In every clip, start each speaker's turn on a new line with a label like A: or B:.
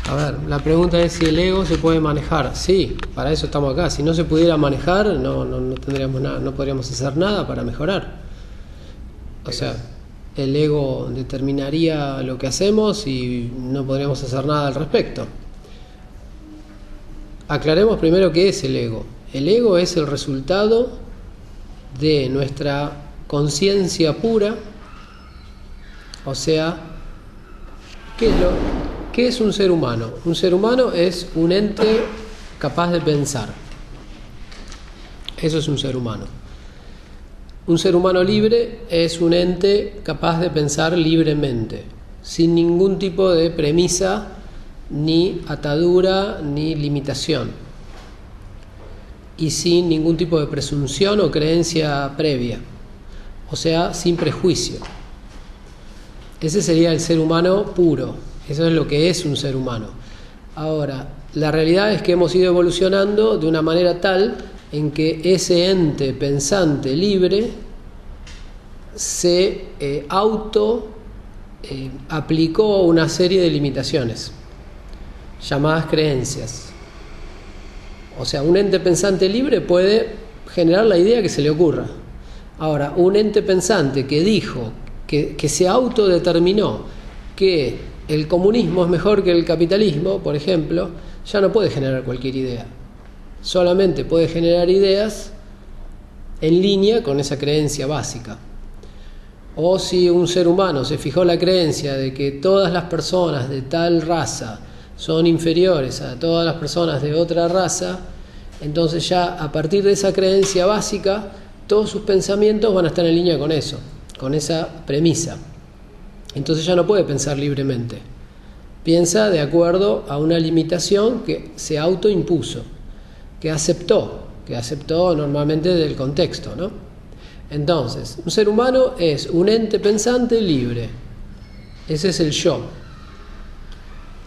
A: A ver, la pregunta es si el ego se puede manejar. Sí, para eso estamos acá. Si no se pudiera manejar, no tendríamos nada, no podríamos hacer nada para mejorar. O sea, el ego determinaría lo que hacemos y no podríamos hacer nada al respecto. Aclaremos primero qué es el ego. El ego es el resultado de nuestra conciencia pura. O sea, ¿qué es un ser humano? Un ser humano es un ente capaz de pensar. Eso es un ser humano. Un ser humano libre es un ente capaz de pensar libremente, sin ningún tipo de premisa, ni atadura, ni limitación, y sin ningún tipo de presunción o creencia previa, o sea, sin prejuicio. Ese sería el ser humano puro. Eso es lo que es un ser humano. Ahora, la realidad es que hemos ido evolucionando de una manera tal en que ese ente pensante libre se aplicó una serie de limitaciones llamadas creencias. O sea, un ente pensante libre puede generar la idea que se le ocurra. Ahora, un ente pensante que dijo, que se autodeterminó que el comunismo es mejor que el capitalismo, por ejemplo, ya no puede generar cualquier idea. Solamente puede generar ideas en línea con esa creencia básica. O si un ser humano se fijó la creencia de que todas las personas de tal raza son inferiores a todas las personas de otra raza, entonces ya a partir de esa creencia básica, todos sus pensamientos van a estar en línea con eso, con esa premisa. Entonces ya no puede pensar libremente. Piensa de acuerdo a una limitación que se autoimpuso, que aceptó normalmente del contexto, ¿no? Entonces, un ser humano es un ente pensante libre. Ese es el yo,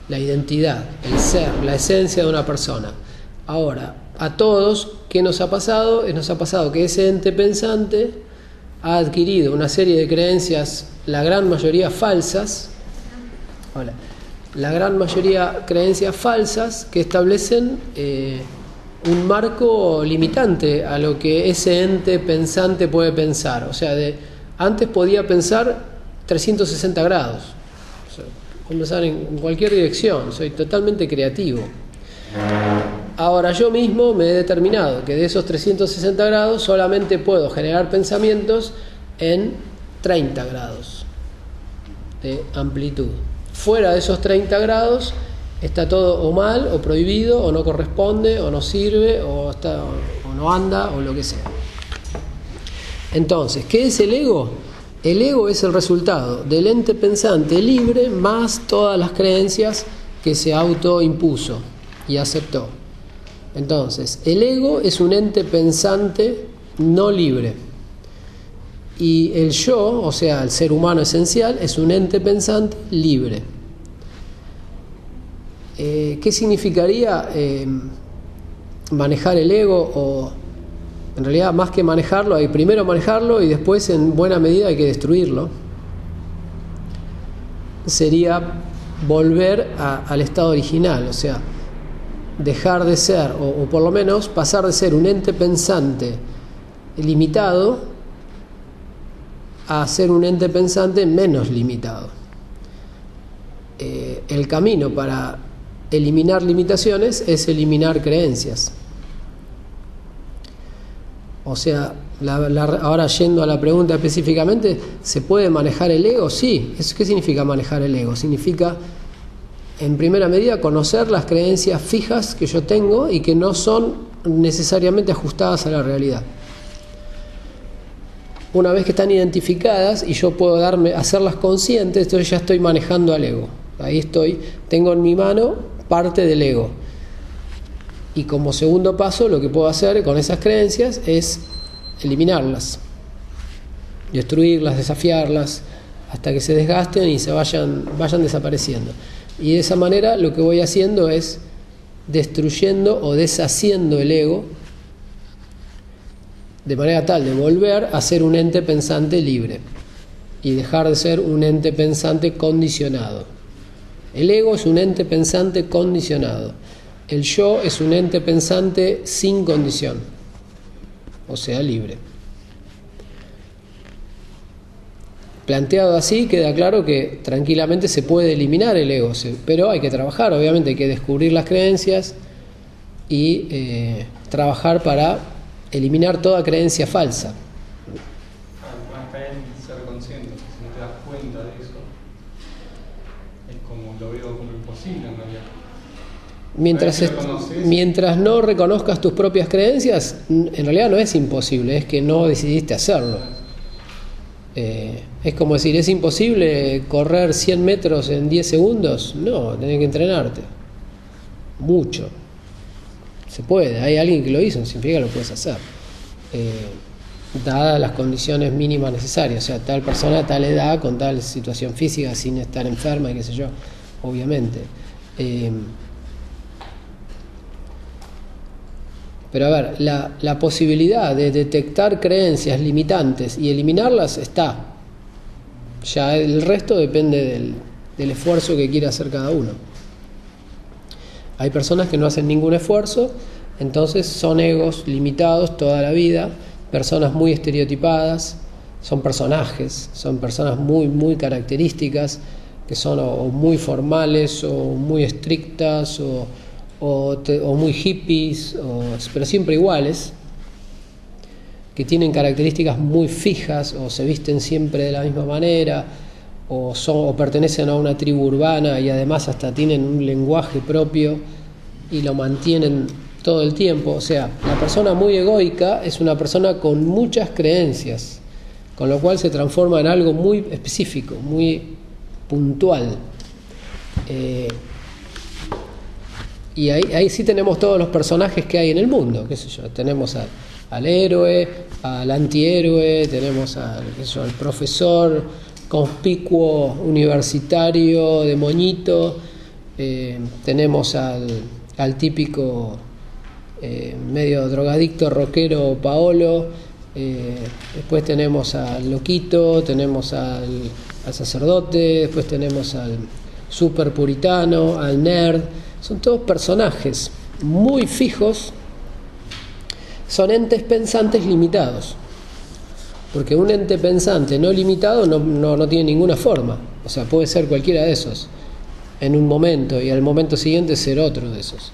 A: la identidad, el ser, la esencia de una persona. Ahora, a todos, ¿qué nos ha pasado? Nos ha pasado que ese ente pensante ha adquirido una serie de creencias, la gran mayoría falsas, creencias falsas que establecen un marco limitante a lo que ese ente pensante puede pensar. O sea, antes podía pensar 360 grados, o sea, pensar en cualquier dirección, soy totalmente creativo. Ahora yo mismo me he determinado que de esos 360 grados solamente puedo generar pensamientos en 30 grados de amplitud. Fuera de esos 30 grados está todo o mal, o prohibido, o no corresponde, o no sirve, o no anda, o lo que sea. Entonces, ¿qué es el ego? El ego es el resultado del ente pensante libre más todas las creencias que se autoimpuso y aceptó. Entonces, el ego es un ente pensante no libre. Y el yo, o sea, el ser humano esencial, es un ente pensante libre. ¿Qué significaría manejar el ego? O en realidad, más que manejarlo, hay primero manejarlo y después, en buena medida, hay que destruirlo. Sería volver al estado original, o sea, dejar de ser, o por lo menos pasar de ser un ente pensante limitado a ser un ente pensante menos limitado. El camino para eliminar limitaciones es eliminar creencias. O sea, ahora yendo a la pregunta específicamente, ¿se puede manejar el ego? Sí. ¿Qué significa manejar el ego? Significa, en primera medida, conocer las creencias fijas que yo tengo y que no son necesariamente ajustadas a la realidad. Una vez que están identificadas y yo puedo hacerlas conscientes, entonces ya estoy manejando al ego. Ahí tengo en mi mano parte del ego. Y como segundo paso, lo que puedo hacer con esas creencias es eliminarlas, destruirlas, desafiarlas, hasta que se desgasten y se vayan desapareciendo. Y de esa manera lo que voy haciendo es destruyendo o deshaciendo el ego, de manera tal de volver a ser un ente pensante libre y dejar de ser un ente pensante condicionado. El ego es un ente pensante condicionado. El yo es un ente pensante sin condición, o sea, libre. Planteado así, queda claro que tranquilamente se puede eliminar el ego, pero hay que trabajar, obviamente, hay que descubrir las creencias y trabajar para eliminar toda creencia falsa.
B: Está en ser consciente, si no te das cuenta de eso, es como lo veo como imposible en realidad.
A: Mientras no reconozcas tus propias creencias, en realidad no es imposible, es que no decidiste hacerlo. Es como decir, ¿es imposible correr 100 metros en 10 segundos? No, tenés que entrenarte mucho. Se puede, hay alguien que lo hizo, no significa que lo puedes hacer, dadas las condiciones mínimas necesarias, o sea, tal persona a tal edad, con tal situación física, sin estar enferma y qué sé yo, obviamente. Pero a ver, la posibilidad de detectar creencias limitantes y eliminarlas está. Ya el resto depende del esfuerzo que quiera hacer cada uno. Hay personas que no hacen ningún esfuerzo, entonces son egos limitados toda la vida, personas muy estereotipadas, son personajes, son personas muy, muy características, que son o muy formales o muy estrictas o muy hippies, pero siempre iguales, que tienen características muy fijas o se visten siempre de la misma manera o pertenecen a una tribu urbana y además hasta tienen un lenguaje propio y lo mantienen todo el tiempo. O sea, la persona muy egoica es una persona con muchas creencias, con lo cual se transforma en algo muy específico, muy puntual. Y ahí sí tenemos todos los personajes que hay en el mundo, qué sé yo, tenemos al héroe, al antihéroe, tenemos al profesor conspicuo universitario de moñito, tenemos al típico medio drogadicto rockero Paolo, después tenemos al loquito, tenemos al sacerdote, después tenemos al super puritano, al nerd. Son todos personajes muy fijos, son entes pensantes limitados, porque un ente pensante no limitado no tiene ninguna forma, o sea, puede ser cualquiera de esos en un momento y al momento siguiente ser otro de esos.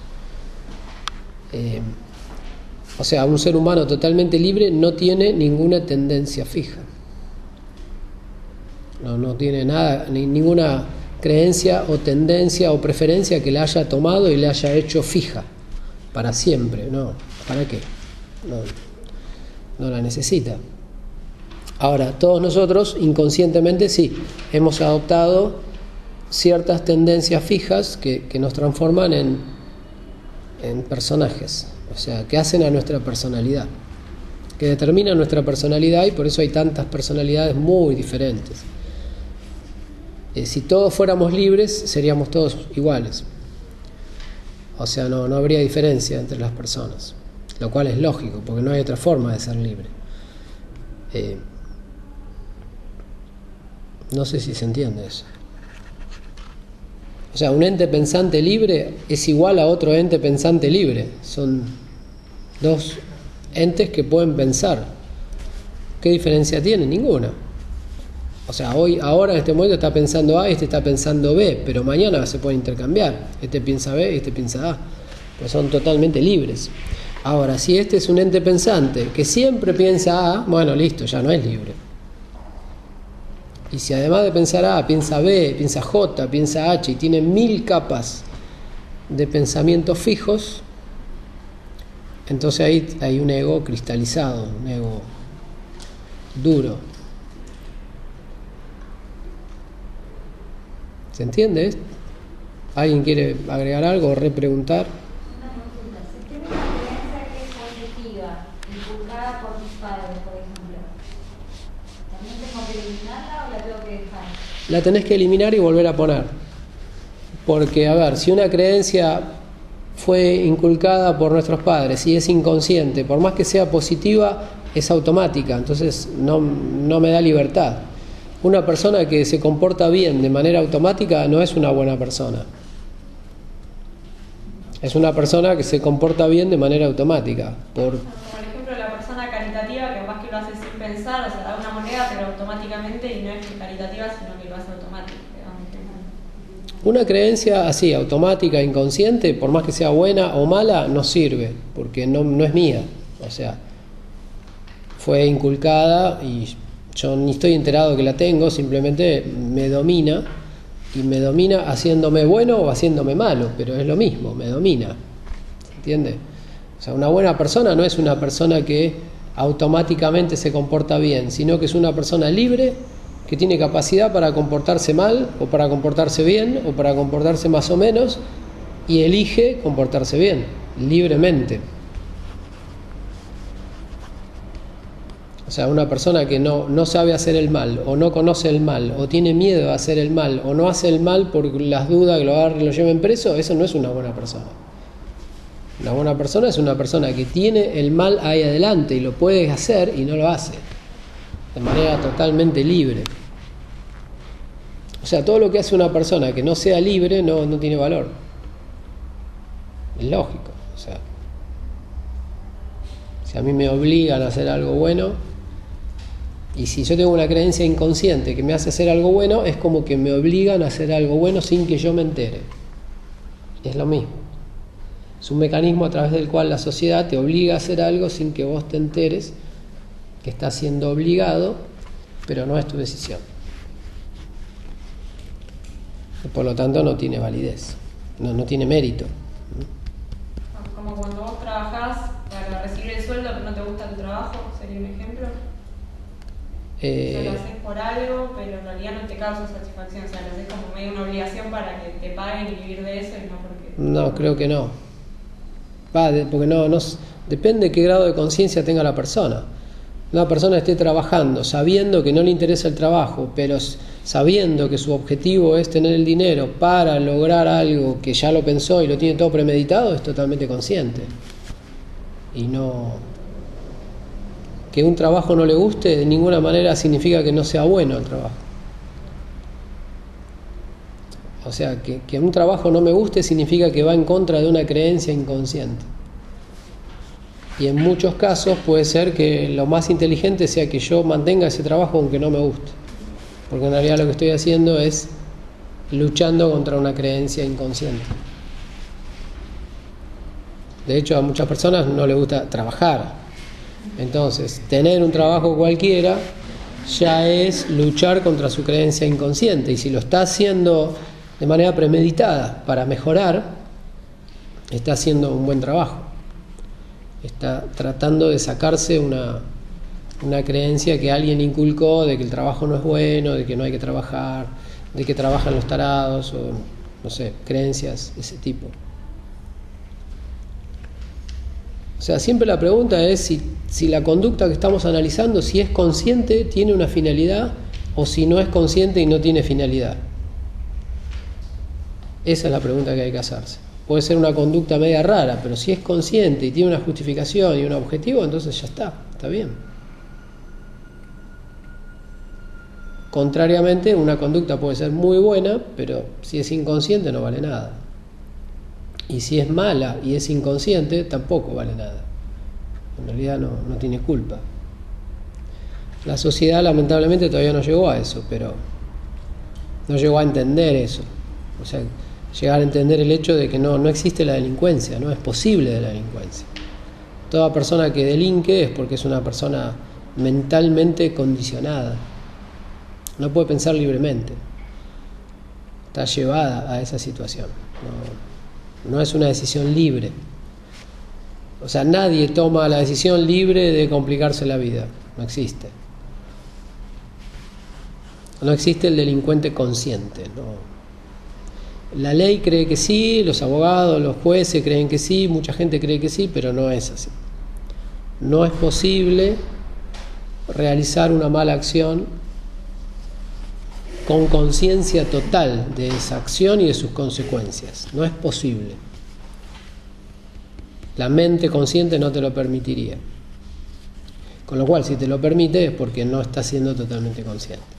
A: O sea, un ser humano totalmente libre no tiene ninguna tendencia fija, no tiene nada, ninguna creencia o tendencia o preferencia que la haya tomado y le haya hecho fija para siempre. No, ¿para qué? No la necesita. Ahora, todos nosotros inconscientemente sí hemos adoptado ciertas tendencias fijas que nos transforman en personajes, o sea, que hacen a nuestra personalidad, que determinan nuestra personalidad, y por eso hay tantas personalidades muy diferentes. Si todos fuéramos libres, seríamos todos iguales. O sea, no habría diferencia entre las personas, lo cual es lógico, porque no hay otra forma de ser libre. No sé si se entiende eso. O sea, un ente pensante libre es igual a otro ente pensante libre. Son dos entes que pueden pensar. ¿Qué diferencia tienen? Ninguna. O sea, ahora en este momento está pensando A, este está pensando B, pero mañana se puede intercambiar. Este piensa B, este piensa A. Pues son totalmente libres. Ahora, si este es un ente pensante que siempre piensa A, bueno, listo, ya no es libre. Y si además de pensar A, piensa B, piensa J, piensa H y tiene 1000 capas de pensamientos fijos, entonces ahí hay un ego cristalizado, un ego duro. ¿Se entiende? ¿Alguien quiere agregar algo o repreguntar?
C: Una consulta. Si tengo una creencia que es positiva, inculcada por mis padres, por ejemplo, ¿también tengo que eliminarla o la tengo que dejar?
A: La tenés que eliminar y volver a poner. Porque, a ver, si una creencia fue inculcada por nuestros padres y es inconsciente, por más que sea positiva, es automática, entonces no me da libertad. Una persona que se comporta bien de manera automática no es una buena persona. Es una persona que se comporta bien de manera automática.
D: Por ejemplo, la persona caritativa que capaz que lo hace sin pensar, o sea, da una moneda pero automáticamente, y no es caritativa sino que lo hace automático.
A: Una creencia así, automática, inconsciente, por más que sea buena o mala, no sirve, porque no es mía. O sea, fue inculcada y yo ni estoy enterado que la tengo, simplemente me domina, y me domina haciéndome bueno o haciéndome malo, pero es lo mismo, me domina. ¿Se entiende? O sea, una buena persona no es una persona que automáticamente se comporta bien, sino que es una persona libre que tiene capacidad para comportarse mal o para comportarse bien o para comportarse más o menos, y elige comportarse bien, libremente. O sea, una persona que no sabe hacer el mal, o no conoce el mal, o tiene miedo a hacer el mal, o no hace el mal por las dudas que lo agarren y lo lleven preso, eso no es una buena persona. Una buena persona es una persona que tiene el mal ahí adelante y lo puede hacer y no lo hace, de manera totalmente libre. O sea, todo lo que hace una persona que no sea libre no tiene valor. Es lógico. O sea, si a mí me obligan a hacer algo bueno, y si yo tengo una creencia inconsciente que me hace hacer algo bueno, es como que me obligan a hacer algo bueno sin que yo me entere. Es lo mismo. Es un mecanismo a través del cual la sociedad te obliga a hacer algo sin que vos te enteres que estás siendo obligado, pero no es tu decisión. Y por lo tanto no tiene validez, no tiene mérito.
D: Como cuando vos trabajás para recibir el sueldo pero no te gusta tu trabajo, sería un ejemplo. O sea, lo haces por algo, pero en realidad no te causa satisfacción, o sea, lo haces como medio una obligación para que te paguen y vivir de eso y no porque...
A: No, creo que no. Porque no depende de qué grado de conciencia tenga la persona. Una persona esté trabajando sabiendo que no le interesa el trabajo, pero sabiendo que su objetivo es tener el dinero para lograr algo que ya lo pensó y lo tiene todo premeditado, es totalmente consciente. Y no... Que un trabajo no le guste de ninguna manera significa que no sea bueno el trabajo. O sea, que un trabajo no me guste significa que va en contra de una creencia inconsciente. Y en muchos casos puede ser que lo más inteligente sea que yo mantenga ese trabajo aunque no me guste. Porque en realidad lo que estoy haciendo es luchando contra una creencia inconsciente. De hecho, a muchas personas no les gusta trabajar. Entonces, tener un trabajo cualquiera ya es luchar contra su creencia inconsciente. Y si lo está haciendo de manera premeditada para mejorar, está haciendo un buen trabajo. Está tratando de sacarse una creencia que alguien inculcó de que el trabajo no es bueno, de que no hay que trabajar, de que trabajan los tarados, o no sé, creencias de ese tipo. O sea, siempre la pregunta es si la conducta que estamos analizando, si es consciente, tiene una finalidad, o si no es consciente y no tiene finalidad. Esa es la pregunta que hay que hacerse. Puede ser una conducta media rara, pero si es consciente y tiene una justificación y un objetivo, entonces ya está bien. Contrariamente, una conducta puede ser muy buena, pero si es inconsciente no vale nada. Y si es mala y es inconsciente, tampoco vale nada. En realidad no tiene culpa. La sociedad lamentablemente todavía no llegó a eso, pero no llegó a entender eso. O sea, llegar a entender el hecho de que no existe la delincuencia, no es posible de la delincuencia. Toda persona que delinque es porque es una persona mentalmente condicionada. No puede pensar libremente. Está llevada a esa situación. No es una decisión libre. O sea, nadie toma la decisión libre de complicarse la vida. No existe. No existe el delincuente consciente, ¿no? La ley cree que sí, los abogados, los jueces creen que sí, mucha gente cree que sí, pero no es así. No es posible realizar una mala acción con conciencia total de esa acción y de sus consecuencias. No es posible. La mente consciente no te lo permitiría. Con lo cual, si te lo permite, es porque no estás siendo totalmente consciente.